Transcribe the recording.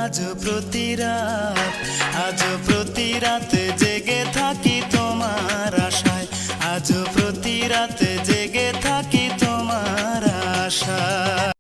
আজ প্রতি রাত জেগে থাকি তোমার আশায়, আজ প্রতি রাত জেগে থাকি তোমার আশায়।